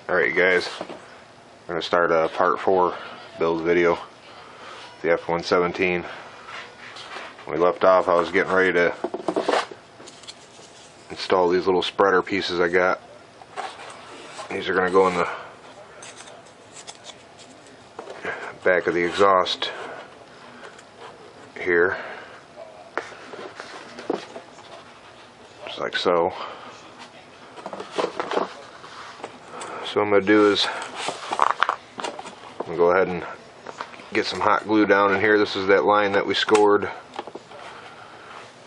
Alright guys, I'm going to start a part 4 build video, the F-117. When we left off, I was getting ready to install these little spreader pieces I got. These are going to go in the back of the exhaust here, just like so. So what I'm going to do is I'm going to go ahead and get some hot glue down in here. This is that line that we scored.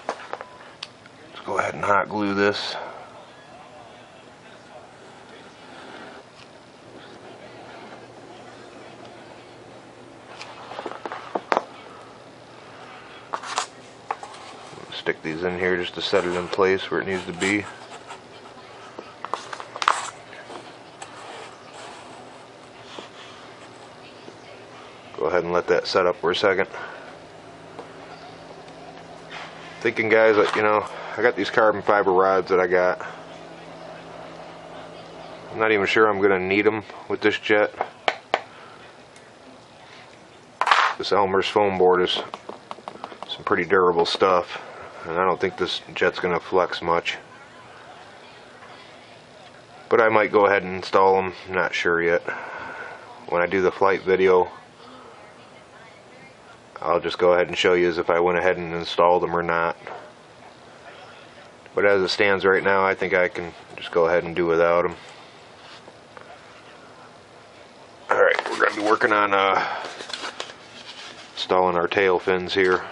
Let's go ahead and hot glue this. Stick these in here just to set it in place where it needs to be. Go ahead and let that set up for a second. Thinking guys, that I got these carbon fiber rods that I got. I'm not even sure I'm going to need them with this jet. This Elmer's foam board is some pretty durable stuff, and I don't think this jet's going to flex much. But I might go ahead and install them, not sure yet. When I do the flight video, I'll just go ahead and show you as if I went ahead and installed them or not. But as it stands right now, I think I can just go ahead and do without them. Alright, we're going to be working on installing our tail fins here.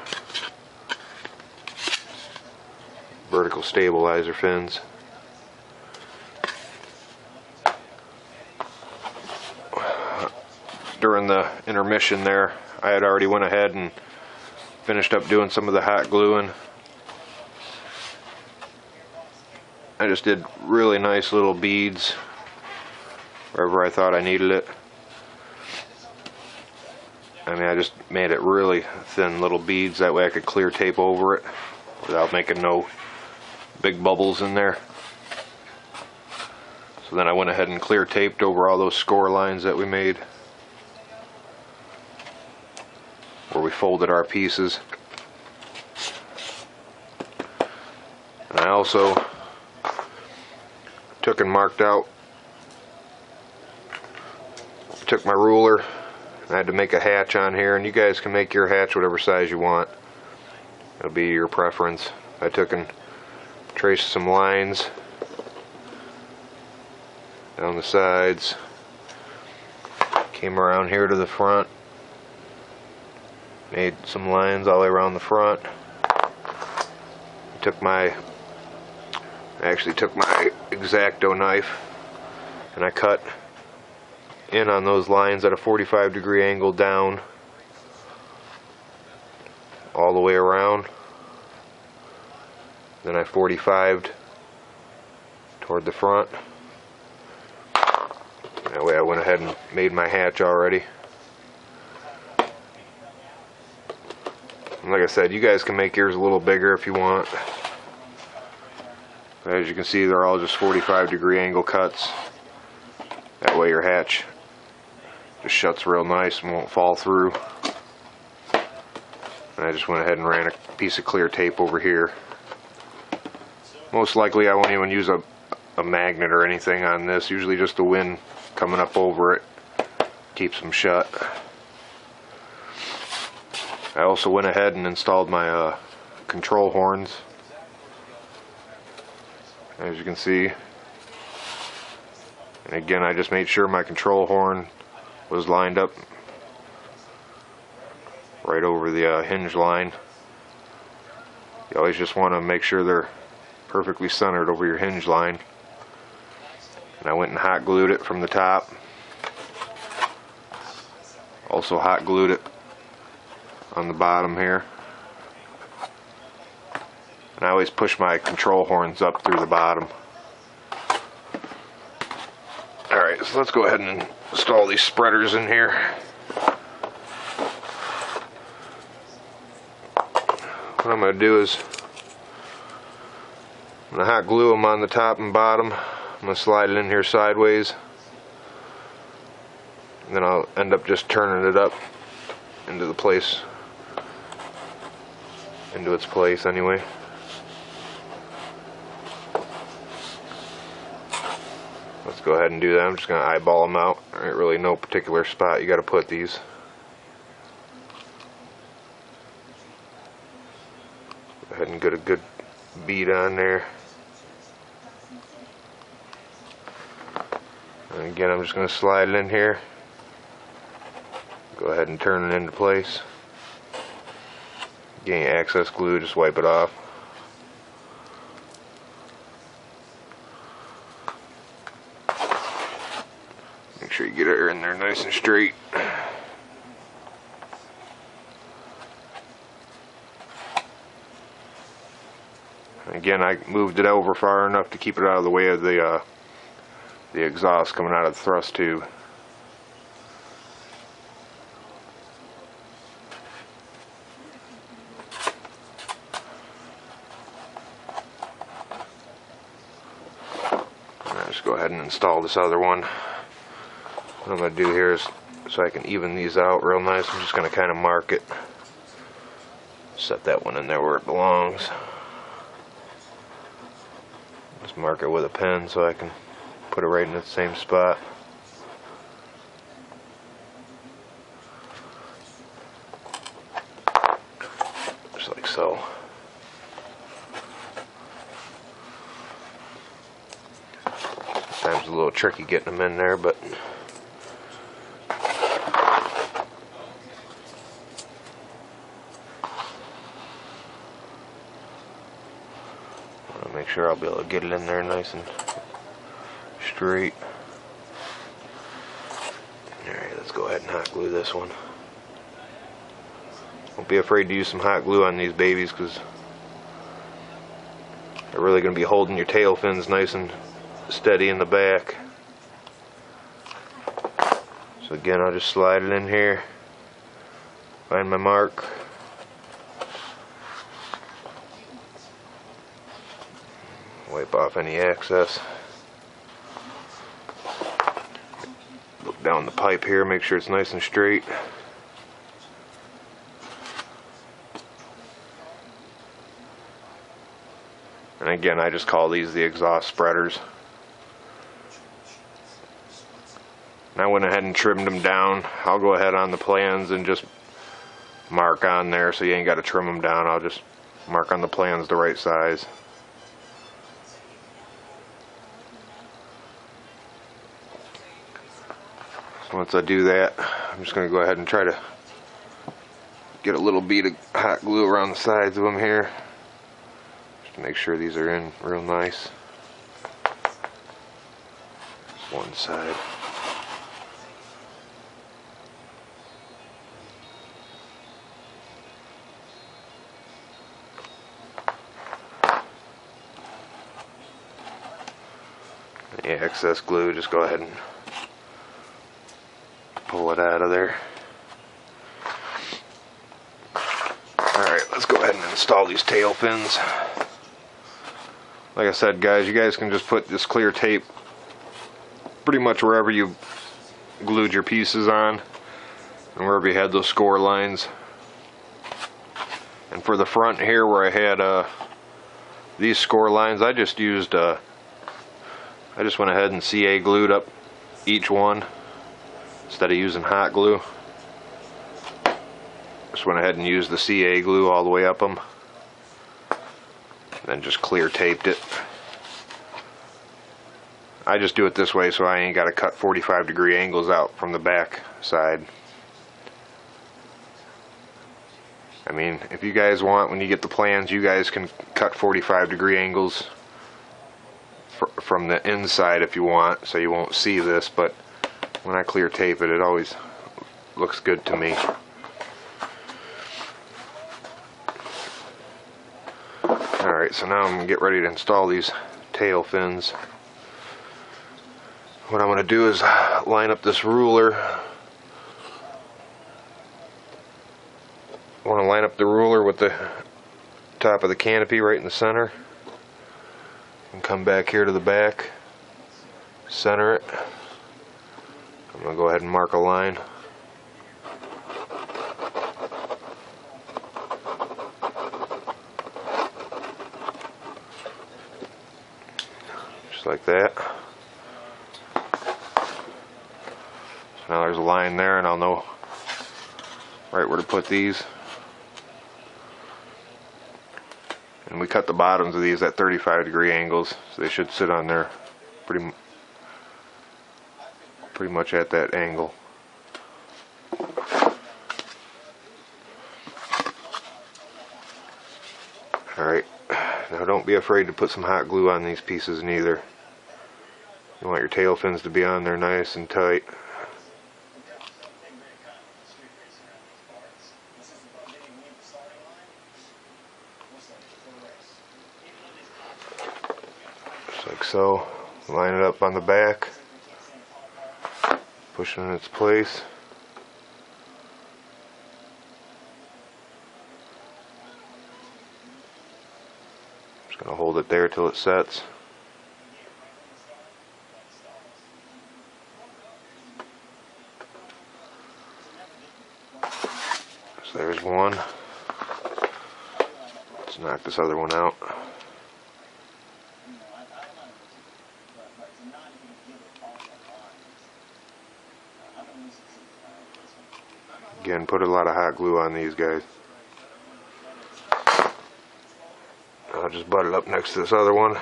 Vertical stabilizer fins. During the intermission there, I had already went ahead and finished up doing some of the hot gluing. I just did really nice little beads wherever I thought I needed it. I just made it really thin little beads, that way I could clear tape over it without making no big bubbles in there. So then I went ahead and clear taped over all those score lines that we made, where we folded our pieces. And I also took and marked out, took my ruler, and I had to make a hatch on here, and you guys can make your hatch whatever size you want. It'll be your preference. I took and traced some lines down the sides, came around here to the front, made some lines all the way around the front. I actually took my X-Acto knife and I cut in on those lines at a 45-degree angle down all the way around. Then I 45'd toward the front. That way I went ahead and made my hatch already. And like I said, you guys can make yours a little bigger if you want. As you can see, they're all just 45-degree angle cuts. That way your hatch just shuts real nice and won't fall through. And I just went ahead and ran a piece of clear tape over here. Most likely I won't even use a magnet or anything on this. Usually just the wind coming up over it keeps them shut. I also went ahead and installed my control horns, as you can see. And again, I just made sure my control horn was lined up right over the hinge line. You always just want to make sure they're perfectly centered over your hinge line. And I went and hot glued it from the top. Also hot glued it on the bottom here. And I always push my control horns up through the bottom. Alright, so let's go ahead and install these spreaders in here. What I'm going to do is I'm going to hot glue them on the top and bottom. I'm going to slide it in here sideways And then I'll end up just turning it up into its place anyway. Let's go ahead and do that. I'm just going to eyeball them out. There ain't really no particular spot you got to put these. Go ahead and get a good bead on there. And again, I'm just going to slide it in here. Go ahead and turn it into place. Getting excess glue, just wipe it off. Make sure you get it in there nice and straight. Again, I moved it over far enough to keep it out of the way of the exhaust coming out of the thrust tube. I'll just go ahead and install this other one. What I'm going to do here is, so I can even these out real nice, I'm just going to kind of mark it. Set that one in there where it belongs. Just mark it with a pen so I can put it right in the same spot. Just like so. Sometimes it's a little tricky getting them in there, but I'll make sure I'll be able to get it in there nice and straight. Alright, let's go ahead and hot glue this one. Don't be afraid to use some hot glue on these babies, because they're really going to be holding your tail fins nice and steady in the back. So again, I'll just slide it in here, find my mark, wipe off any excess. Look down the pipe here, make sure it's nice and straight. And again, I just call these the exhaust spreaders. And I went ahead and trimmed them down. I'll go ahead on the plans and just mark on there, so you ain't got to trim them down. I'll just mark on the plans the right size. So once I do that, I'm just going to go ahead and try to get a little bead of hot glue around the sides of them here, just to make sure these are in real nice. One side. Any excess glue, just go ahead and pull it out of there. Alright, let's go ahead and install these tail fins. Like I said, guys, you guys can just put this clear tape pretty much wherever you glued your pieces on and wherever you had those score lines. And for the front here where I had these score lines, I just went ahead and CA glued up each one instead of using hot glue. Just went ahead and used the CA glue all the way up them, then just clear taped it. I just do it this way so I ain't got to cut 45-degree angles out from the back side. I mean, if you guys want, when you get the plans, you guys can cut 45-degree angles from the inside if you want, so you won't see this, but when I clear tape it, it always looks good to me. Alright, so now I'm going to get ready to install these tail fins. What I'm going to do is line up this ruler. I want to line up the ruler with the top of the canopy right in the center. And come back here to the back, center it, I'm going to go ahead and mark a line. Just like that. So now there's a line there, and I'll know right where to put these. And we cut the bottoms of these at 35-degree angles, so they should sit on there pretty much at that angle. Alright, now don't be afraid to put some hot glue on these pieces neither. You want your tail fins to be on there nice and tight. Just like so. Line it up on the back. Push it in its place. Just going to hold it there till it sets. So there's one. Let's knock this other one out. Again, put a lot of hot glue on these guys. I'll just butt it up next to this other one.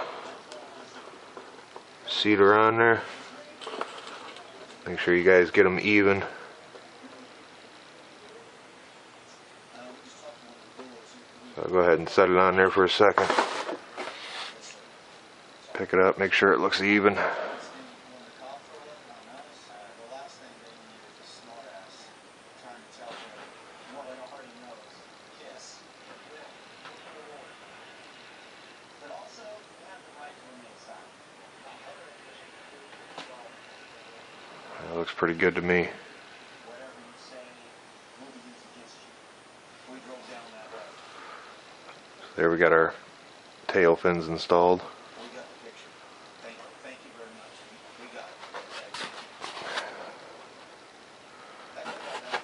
Seat her on there. Make sure you guys get them even. So I'll go ahead and set it on there for a second. Pick it up, make sure it looks even. That looks pretty good to me. There we got our tail fins installed.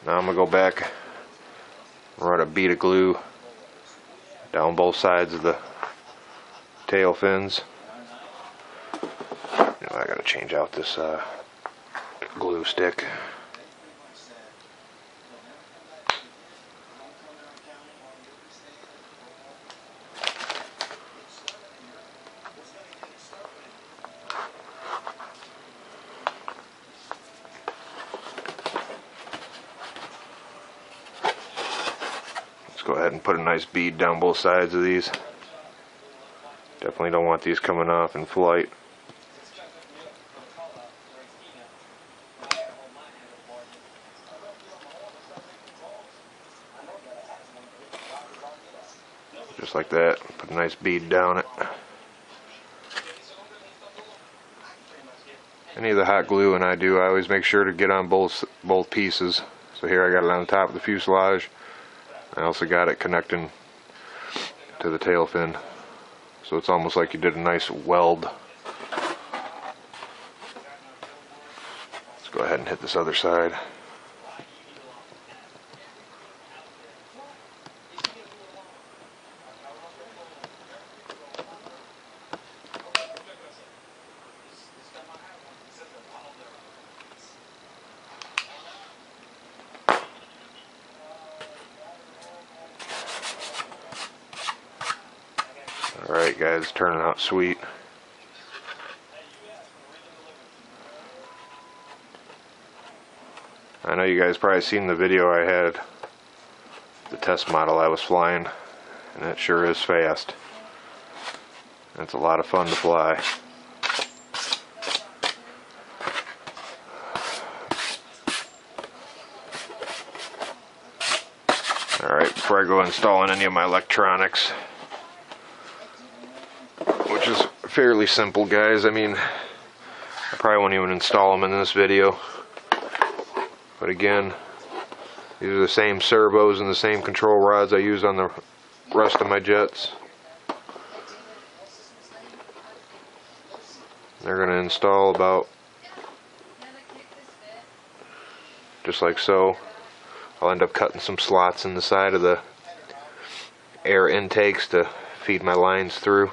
Now I'm going to go back and run a bead of glue down both sides of the tail fins. I got to change out this glue stick. Let's go ahead and put a nice bead down both sides of these. Definitely don't want these coming off in flight. Just like that. Put a nice bead down it. Any of the hot glue, and I always make sure to get on both pieces. So here I got it on the top of the fuselage. I also got it connecting to the tail fin. So it's almost like you did a nice weld. Let's go ahead and hit this other side. Alright guys, turning out sweet. I know you guys probably seen the video I had, the test model I was flying, and it sure is fast. It's a lot of fun to fly. Alright, before I go installing any of my electronics, which is fairly simple guys, I mean, I probably won't even install them in this video. But again, these are the same servos and the same control rods I use on the rest of my jets. They're going to install about just like so. I'll end up cutting some slots in the side of the air intakes to feed my lines through.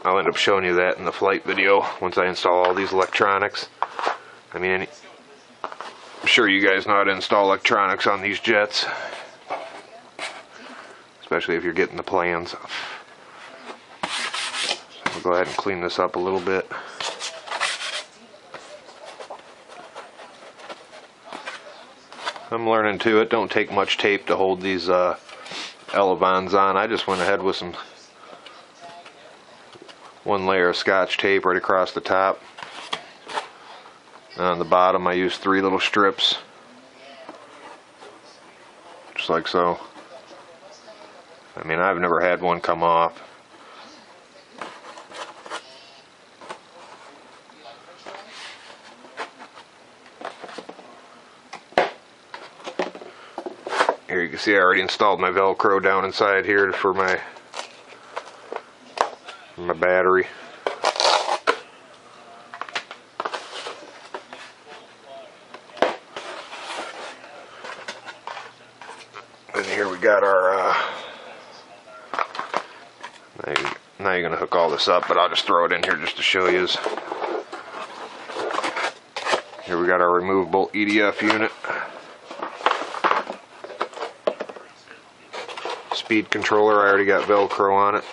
I'll end up showing you that in the flight video once I install all these electronics. I mean, I'm sure you guys know how to install electronics on these jets, especially if you're getting the plans. So I'll go ahead and clean this up a little bit. I'm learning too, it don't take much tape to hold these elevons on. I just went ahead with some one layer of Scotch tape right across the top. And on the bottom I used 3 little strips, just like so. I mean, I've never had one come off. Here you can see I already installed my Velcro down inside here for my battery. And here we got our now you're gonna hook all this up, but I'll just throw it in here just to show you. Here we got our removable EDF unit. Speed controller, I already got Velcro on it,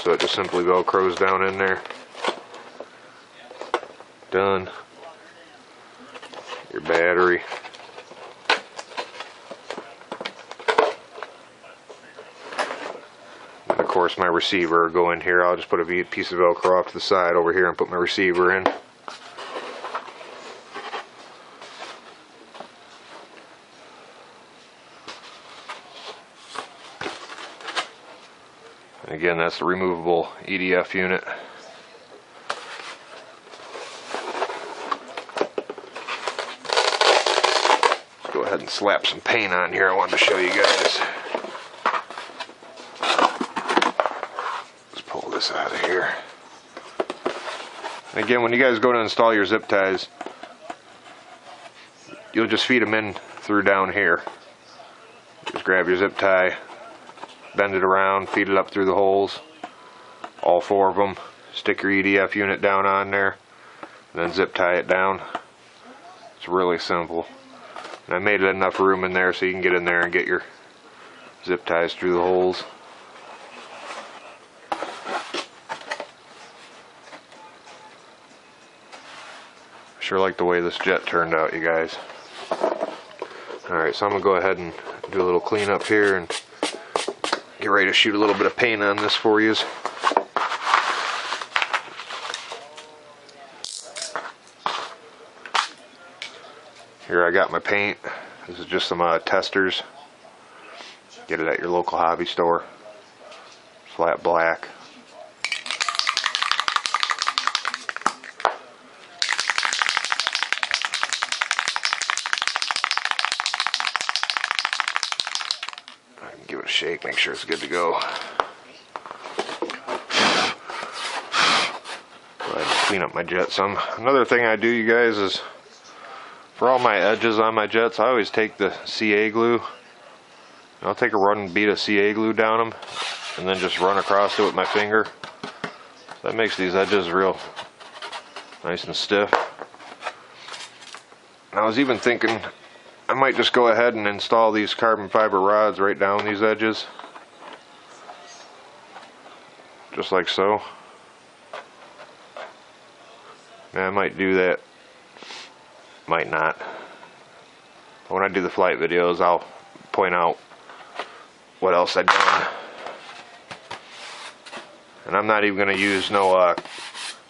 so it just simply Velcros down in there. Done. Your battery. And of course my receiver will go in here. I'll just put a piece of Velcro off to the side over here and put my receiver in. Again, that's the removable EDF unit. Let's go ahead and slap some paint on here. I wanted to show you guys. Let's pull this out of here. And again, when you guys go to install your zip ties, you'll just feed them in through down here. Just grab your zip tie, bend it around, feed it up through the holes, all 4 of them, stick your EDF unit down on there, and then zip tie it down. It's really simple. And I made enough room in there so you can get in there and get your zip ties through the holes. I sure like the way this jet turned out, you guys. Alright, so I'm going to go ahead and do a little cleanup here and get ready to shoot a little bit of paint on this for you. Here I got my paint. This is just some testers. Get it at your local hobby store. Flat black. Give it a shake, make sure it's good to go. Go ahead and clean up my jet some. Another thing I do, you guys, is for all my edges on my jets, I always take the CA glue. I'll take a run bead of CA glue down them and then just run across it with my finger. That makes these edges real nice and stiff. And I was even thinking I might just go ahead and install these carbon fiber rods right down these edges. Just like so. Now I might do that. Might not. But when I do the flight videos, I'll point out what else I've done. And I'm not even going to use no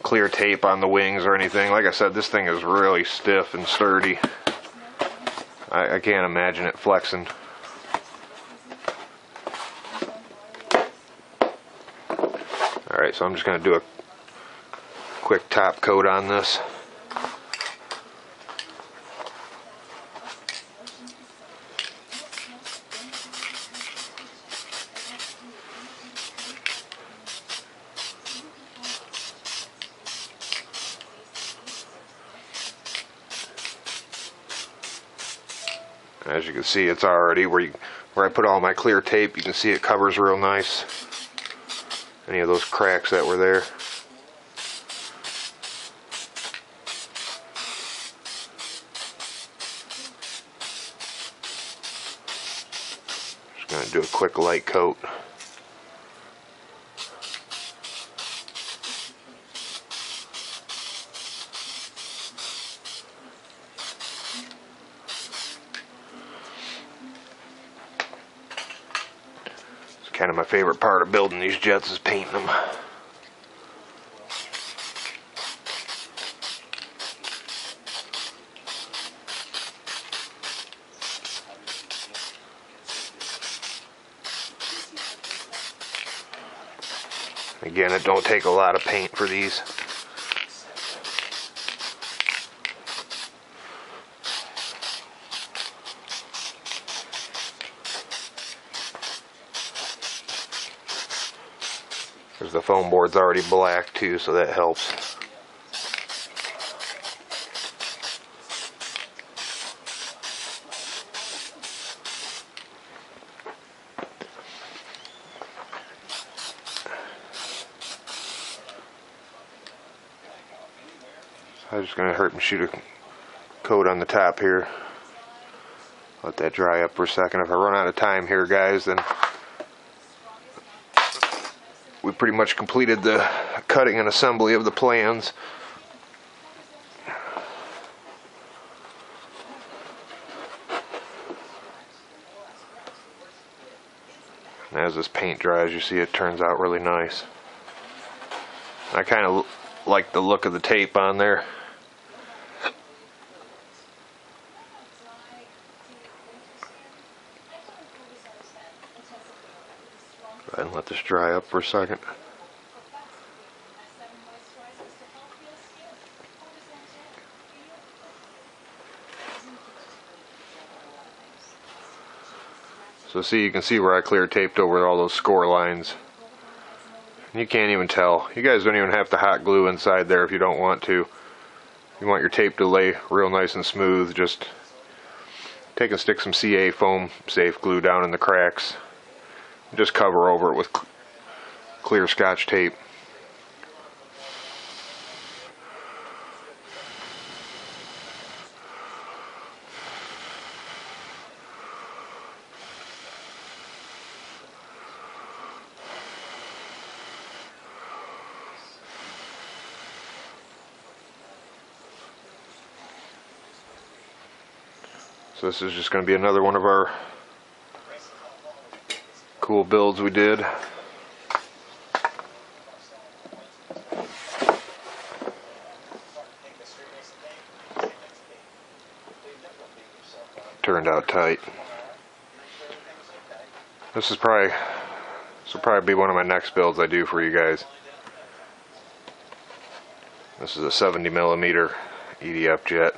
clear tape on the wings or anything. Like I said, this thing is really stiff and sturdy. I can't imagine it flexing. Alright, so I'm just going to do a quick top coat on this. As you can see, it's already where I put all my clear tape. You can see it covers real nice any of those cracks that were there. Just going to do a quick light coat. Kind of my favorite part of building these jets is painting them. Again, it don't take a lot of paint for these. Because the foam board's already black too, so that helps. I'm just going to shoot a coat on the top here. Let that dry up for a second. If I run out of time here, guys, then we pretty much completed the cutting and assembly of the plans. And as this paint dries, you see it turns out really nice. I kind of like the look of the tape on there. Go ahead and let this dry up for a second. So see, you can see where I clear taped over all those score lines. You can't even tell. You guys don't even have to hot glue inside there if you don't want to. You want your tape to lay real nice and smooth. Just take and stick some CA foam safe glue down in the cracks. Just cover over it with clear Scotch tape. So this is just going to be another one of our cool builds we did. Turned out tight. This will probably be one of my next builds I do for you guys. This is a 70mm EDF jet.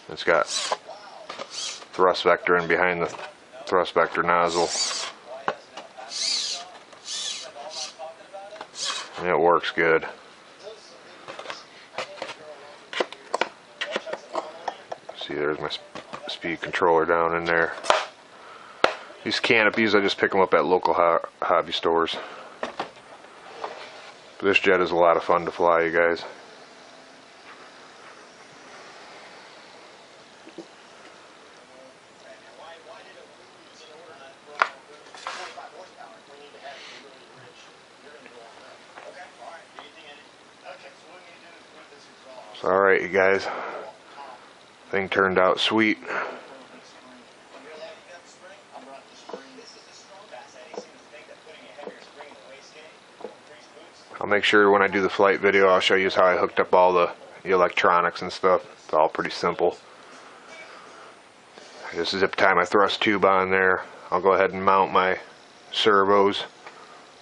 It's got thrust vector in behind the thrust vector nozzle. And it works good. See, there's my speed controller down in there. These canopies, I just pick them up at local hobby stores. But this jet is a lot of fun to fly, you guys. So, alright, you guys. Thing turned out sweet. I'll make sure when I do the flight video, I'll show you how I hooked up all the electronics and stuff. It's all pretty simple. I just zip tie my thrust tube on there. I'll go ahead and mount my servos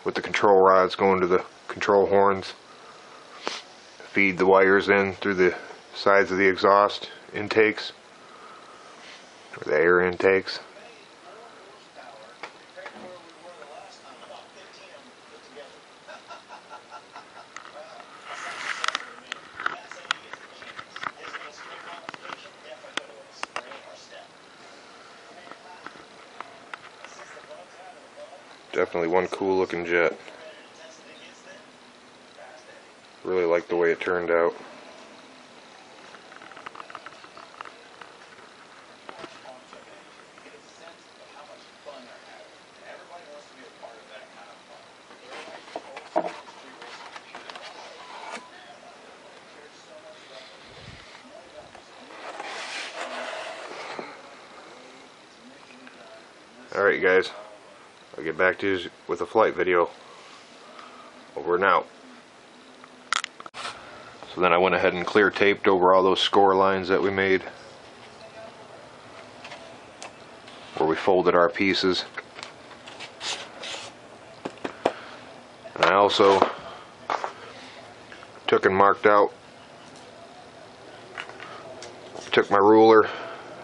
with the control rods going to the control horns. Feed the wires in through the sides of the exhaust intakes, or the air intakes. Definitely one cool looking jet. Really like the way it turned out. Alright guys, I'll get back to you with a flight video. Over and out. So then I went ahead and clear taped over all those score lines that we made, where we folded our pieces. And I also took and marked out, took my ruler,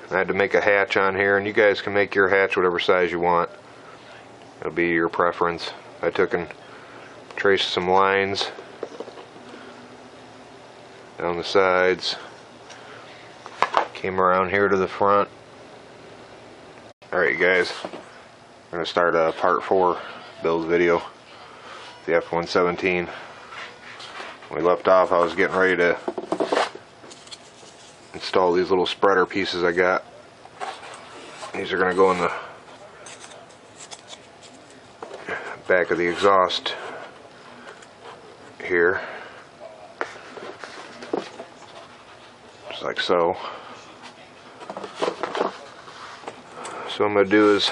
I had to make a hatch on here, and you guys can make your hatch whatever size you want. It'll be your preference. I took and traced some lines down the sides, came around here to the front. Alright guys, we're going to start a part 4 build video, the F-117. When we left off, I was getting ready to install these little spreader pieces I got. These are going to go in the back of the exhaust here, just like so. So what I'm going to do is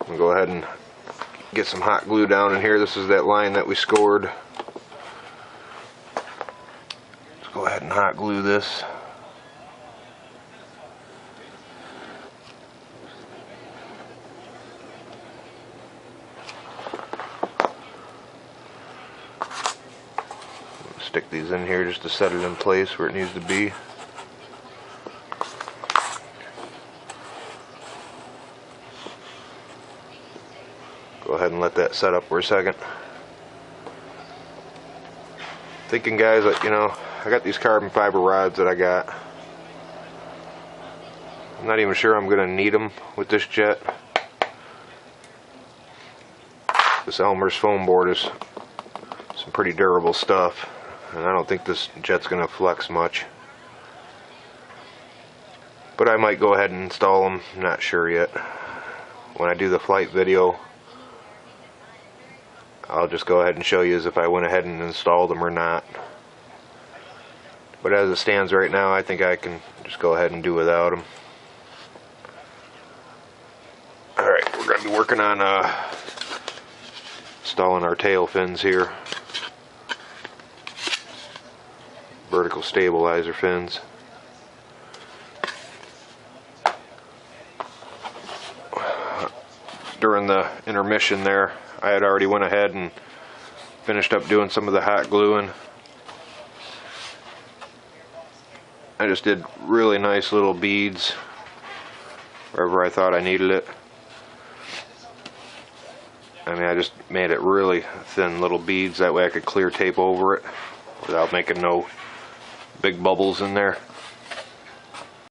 I'm going to go ahead and get some hot glue down in here. This is that line that we scored. Let's go ahead and hot glue this. Stick these in here just to set it in place where it needs to be. Go ahead and let that set up for a second. Thinking guys, like, you know, I got these carbon fiber rods that I got. I'm not even sure I'm going to need them with this jet. This Elmer's foam board is some pretty durable stuff, and I don't think this jet's going to flex much. But I might go ahead and install them, I'm not sure yet. When I do the flight video, I'll just go ahead and show you as if I went ahead and installed them or not. But as it stands right now, I think I can just go ahead and do without them. Alright, we're going to be working on installing our tail fins here. Vertical stabilizer fins. During the intermission there, I had already went ahead and finished up doing some of the hot gluing. I just did really nice little beads wherever I thought I needed it. I mean, I just made it really thin little beads, that way I could clear tape over it without making no big bubbles in there.